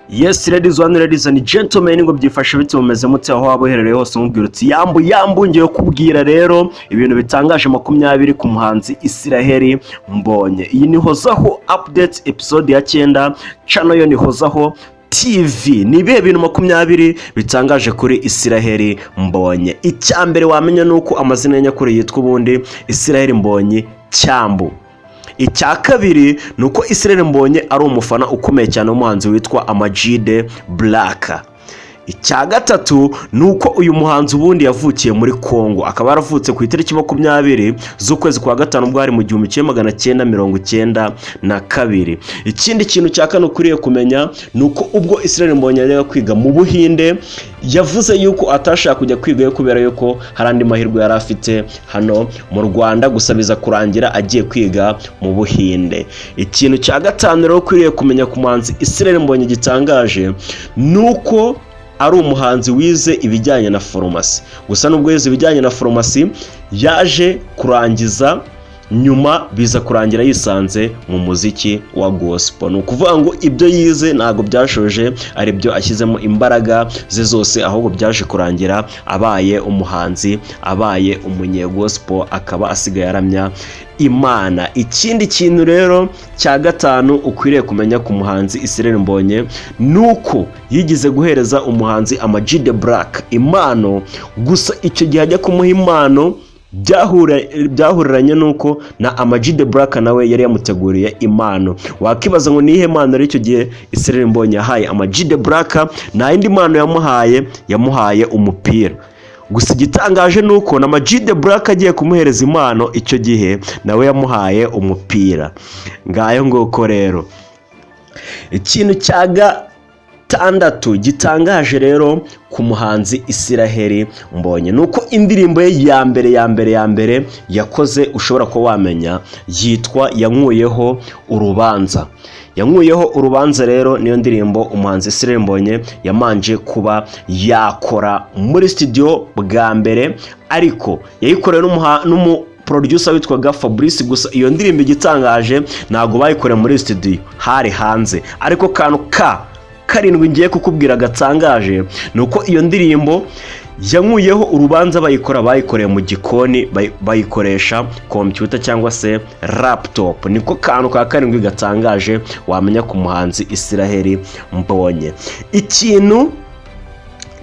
Yes, ladies and gentlemen, ngo byifashe bite mumeze mute aho waboherereye hose mubwira uti yambu ngiye kubwira rero ibintu bitangaje 20 ku muhanzi Israel Mbonyi. Iyi ni Hozaho update episode ya 9, channel yo ni Hozaho TV. Ni bihe bintu 20 bitangaje kuri Israel Mbonyi. Icyambere wamenya nuko amazina ya nyakuri yitwa ubundi Israel Mbonyi Cyambu. Icya kabiri nuko Israel Mbonyi ari umufana ukomeye cyane umuhanzi witwa Amajide Black. Icya gatatu nuko uyu muhanzi ubundi yavukiye muri Kongo, akaba yaravutse ku itariki 20 z'ukwezi kwa gatanu bwari mu 1992. Ikindi kintu cya kane ukuriye kumenya nuko ubwo Israel Mbonyi yajyaga kwiga mu Buhinde yavuze yuko atashaka kujya kwiga kubera yuko hari andi mahirwe yari afite hano mu Rwanda, gusa biza kurangira agiye kwiga mu Buhinde. Ikintu cya gatanu rero ukuriye kumenya ku muhanzi Israel Mbonyi gitangaje nuko ari umuhanzi wize ibijyanye na farumasi. Gusa nubwo yize ibijyanye na farumasi yaje kurangiza nyuma biza kurangira yisanze mu muziki wa gospel. No kuvuga ngo ibyo yize ntago byashoje ari byo ashyizemo imbaraga ze zose, ahubwo byaje kurangira abaye umuhanzi, abaye umunye gospel, akaba asigaye aramya Imana. Ikindi kintu rero cya gatanu ukwiriye kumenya ku muhanzi Israel Mbonyi nuko yigize guhereza umuhanzi Amajide Black impano, gusa icyo gihe ajya kumuha impano byahuriranye nuko na Amajide Black nawe yari yamuteguriye impano. Wakibaza ngo nihe impano ari icyo gihe Israel Mbonyi yahaye Amajide Black? Na indi impano yamuhaye umupira. Gusa igitangaje nuko na Amajide Black agiye kumuhereza impano icyo gihe nawe yamuhaye umupira. Ngayo ngoko rero. Ikintu cya gatandatu gitangaje rero ku muhanzi Israel Mbonyi nuko indirimbo ye ya mbere yakoze ushobora ko wamenya yitwa Yankuyeho Urubanza. Yankuyeho Urubanza rero niyo ndirimbo umuhanzi Israel Mbonyi yamanje kuba yakora muri studio bwa mbere, ariko yayikoreye producer witwaga Fabrice. Gusa iyo ndirimbo igitangaje ntago bayikoreye muri studio, hari hanze. Ariko kantu karindwi ngiye kukubwira gatangaje nuko iyo ndirimbo Yankuyeho Urubanza bayikoreye mu gikoni, bayikoresha computer cyangwa se laptop. Niko kantu ka karindwi gatangaje wamenya ku muhanzi Israel Mbonyi. Ikintu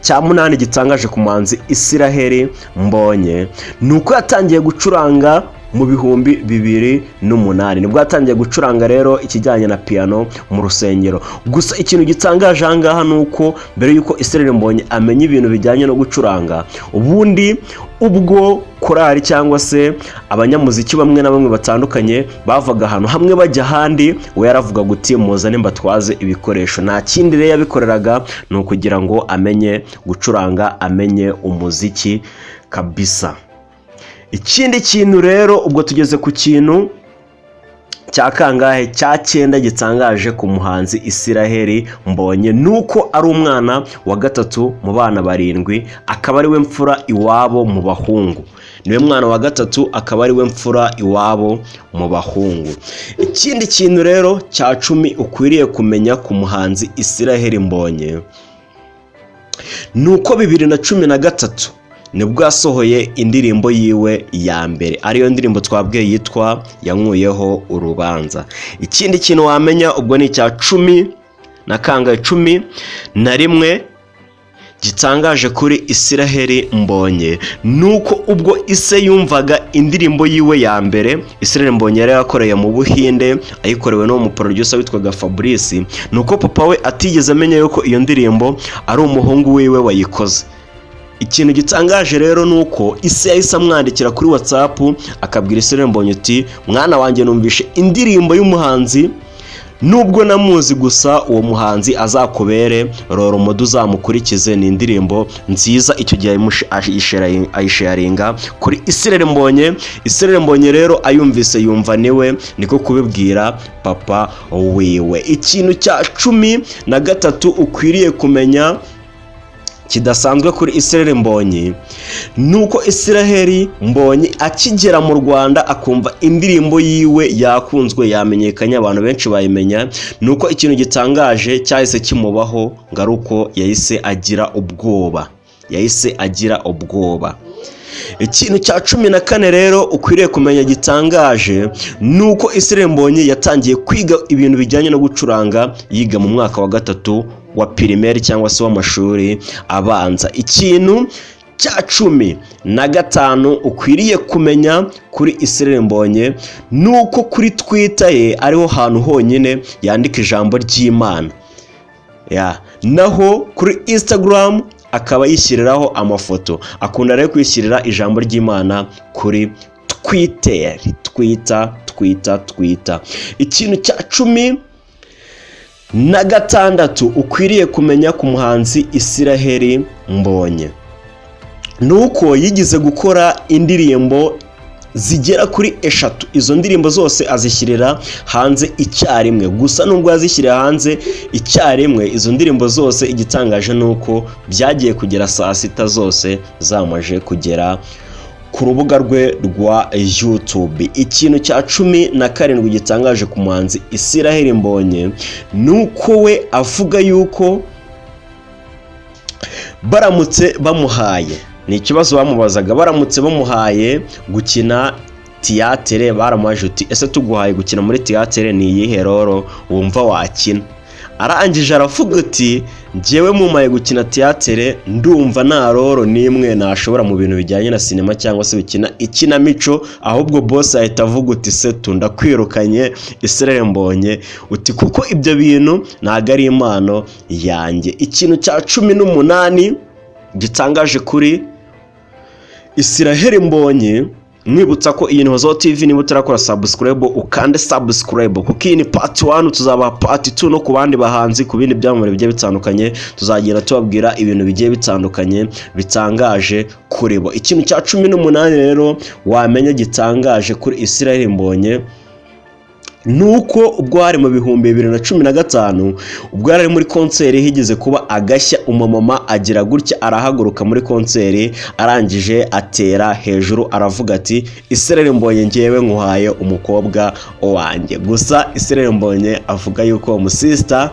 cya munani gitangaje ku muhanzi Israel Mbonyi nuko yatangiye gucuranga mu 2008 nibwo yatangiye gucuranga rero ikijyanye na piano mu rusengero. Gusa ikintu gitangaje ahangaha nuko mbere yuko Israel Mbonyi amenya ibintu bijyanye no gucuranga, ubundi ubwo korari cyangwa se abanyamuziki bamwe na bamwe batandukanye bavaga ahantu hamwe bajya ahandi, we yaravuga guti muzane mbatwaze ibikoresho. Nta kindi rero yabikoreraga ni ukugira ngo amenye gucuranga, amenye umuziki kabisa. Ikindi kintu rero ubwo tugeze ku kintu cya kangahe cya 9 gitangaje ku muhanzi Israel Mbonyi nuko ari umwana wa gatatu mu bana 7, akaba ari we mfura iwabo mu bahungu. Niwe mwana wa gatatu, akaba ari we mfura iwabo mu bahungu. Ikindi kintu rero cya 10 ukwiriye kumenya ku muhanzi Israel Mbonyi nuko 2013 nibwo yasohoye indirimbo yiwe ya mbere, ariyo ndirimbo twabwiye yitwa Yankuyeho Urubanza. Ikindi kintu wamenya ubwo ni cya 10 na kangahe 11 gitangaje kuri Israel Mbonyi nuko ubwo ise yumvaga indirimbo yiwe ya mbere Israel Mbonyi yari yakoreye mu Buhinde, ayikorewe no mu producer witwaga Fabrice, nuko papa we atigeze amenya yuko iyo ndirimbo ari umuhungu wiwe wayikoze. Ikintu gitangaje rero nuko ise yahise amwandikira kuri WhatsApp akabwira Israel Mbonyi ati mwana wanjye numvishe indirimbo y'umuhanzi, nubwo namuzi gusa uwo muhanzi azakubere roro modu uzamukurikize, ni indirimbo nziza. Icyo gihe ayisharinga kuri Israel Mbonyi. Israel Mbonyi rero ayumvise yumva niwe, niko kubibwira papa wiwe. Ikintu cya 13 ukwiriye kumenya kidasanzwe kuri Israel Mbonyi nuko Israel Mbonyi akigera mu Rwanda akumva indirimbo yiwe yakunzwe yamenyekanye abantu benshi bayimenya nuko ikintu gitangaje cyahise kimubaho ngaruko yahise agira ubwoba ikintu cya 14 rero ukwiriye kumenya gitangaje nuko Israel Mbonyi yatangiye kwiga ibintu bijyanye no gucuranga yiga mu mwaka wa 3 wa primaire cyangwa se w'amashuri abanza. Ikintu cya 15 ukwiriye kumenya kuri Israel Mbonyi nuko kuri Twitter ye ariho hantu honyine yandika ijambo ry'Imana, naho kuri Instagram akaba yishyiriraho amafoto. Akunda rero kwishyirira ijambo ry'Imana kuri Twitter. Ikintu cya 16 ukwiriye kumenya ku muhanzi Israel Mbonyi nuko yigize gukora indirimbo zigera kuri 3. Izo ndirimbo zose azishyirira hanze icyarimwe. Gusa nubwo yazishyirira hanze icyarimwe, izo ndirimbo zose igitangaje nuko byagiye kugera saa 6 zose zamaje kugera ku rubuga rwe rwa YouTube. Ikintu cya 17 gitangaje ku muhanzi Israel Mbonyi nuko we avuga yuko baramutse bamuhaye, ni ikibazo bamubazaga, baramutse bamuhaye gukina théâtre baramaje uti ese tuguhaye gukina muri théâtre ni iyihe roro wumva wakina? Arangije aravuga uti njyewe mumaye gukina théâtre ndumva nta roro nimwe nashobora mu bintu bijyanye na sinema cyangwa se bikina ikinamico, ahubwo boss ahita avuga uti se tunda kwirukanye Israel Mbonyi uti kuko ibyo bintu ntago ari impano yanjye. Ikintu cya 18 gitangaje kuri Israel Mbonyi, mwibutsa ko iyi ni Hozaho TV, niba utarakora subscribe ukande subscribe kuko iyi ni part 1, tuzaba part 2 no ku bandi bahanzi ku bindi byamamare bigiye bitandukanye tuzagenda tubabwira ibintu bigiye bitandukanye bitangaje kuri bo. Ikintu cya 18 rero wamenya gitangaje kuri Israel Mbonyi nuko ubwo hari mu bihumbi 2015 ubwo yari muri konseri higeze kuba agashya, umumama agira gutya arahaguruka muri konseri arangije atera hejuru aravuga ati Israel Mbonyi ngewe nkuhaye umukobwa wanjye. Gusa Israel Mbonyi avuga yuko umusista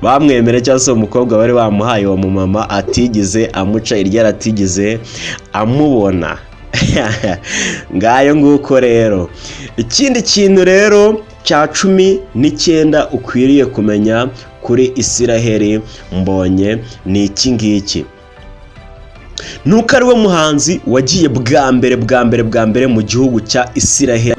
bamwemere cyangwa se umukobwa bari bamuhaye uwo mumama atigeze amuca irya, atigeze amubona. Ngayo nguko rero. Ikindi kintu rero cya 19 ukwiriye kumenya kuri Israel Mbonyi ni iki ngiki, nuko ari we muhanzi wagiye bwa mbere mu gihugu cya Israel.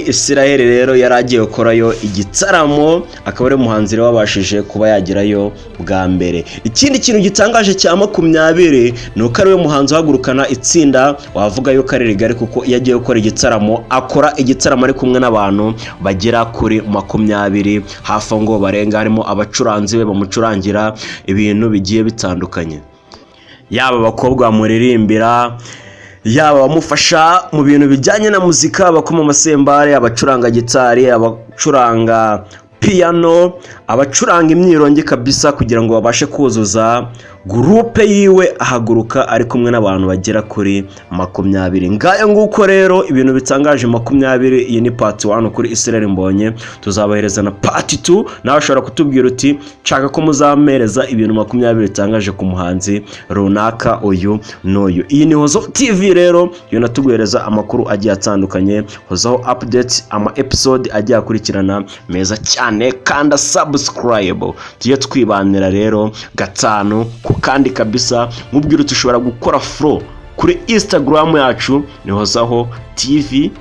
Israel rero yaragiye gukorayo igitaramo, akaba ari muhanzi rero wabashije kuba yagerayo bwa mbere. Ikindi kintu gitangaje cya 20 nuko ari we muhanzi uhagurukana itsinda wavuga yuko ari rigari, kuko yagiye gukora igitaramo, akora igitaramo ari kumwe n'abantu bagera kuri 20 hafi ngo barenga, harimo abacuranzi be bamucurangira ibintu bigiye bitandukanye, yaba abakobwa bamuririmbira, yaba bamufasha mu bintu bijyanye na muzika, abakoma amasembare, abacuranga gitari, abacuranga piano, abacuranga imyirongi kabisa, kugira ngo babashe kuzuza groupe yiwe. Ahaguruka ari kumwe n'abantu bagera kuri 20. Ngayo nguko rero ibintu bitangaje 20. Iyi ni part 1 kuri Israel Mbonyi, tuzabahereza na part 2. nawe ushobora kutubwira uti nshaka ko muzamereza ibintu 20 bitangaje ku muhanzi runaka uyu n'uyu. Iyi ni Hozaho TV rero, yo natuguhereza amakuru agiye atandukanye, Hozaho updates, ama episode agiye akurikirana meza cyane. Kanda subscribe tujye twibanira rero gatanu kandi kabisa. Mubwira uti ushobora gukora follow kuri Instagram yacu ni Hozaho TV,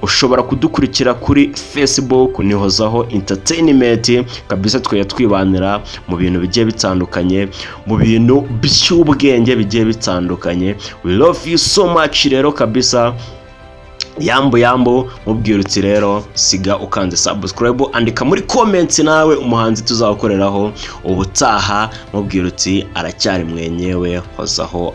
ushobora kudukurikira kuri Facebook ni Hozaho Entertainment kabisa. Twe twibanira mu bintu bigiye bitandukanye, mu bintu by'ubwenge bigiye bitandukanye. We love you so much rero kabisa. Yambo mubwira uti rero siga ukanze subscribe, andika muri comments nawe umuhanzi tuzakoreraho ubutaha, mubwira uti aracyari mwenyewe Hozaho.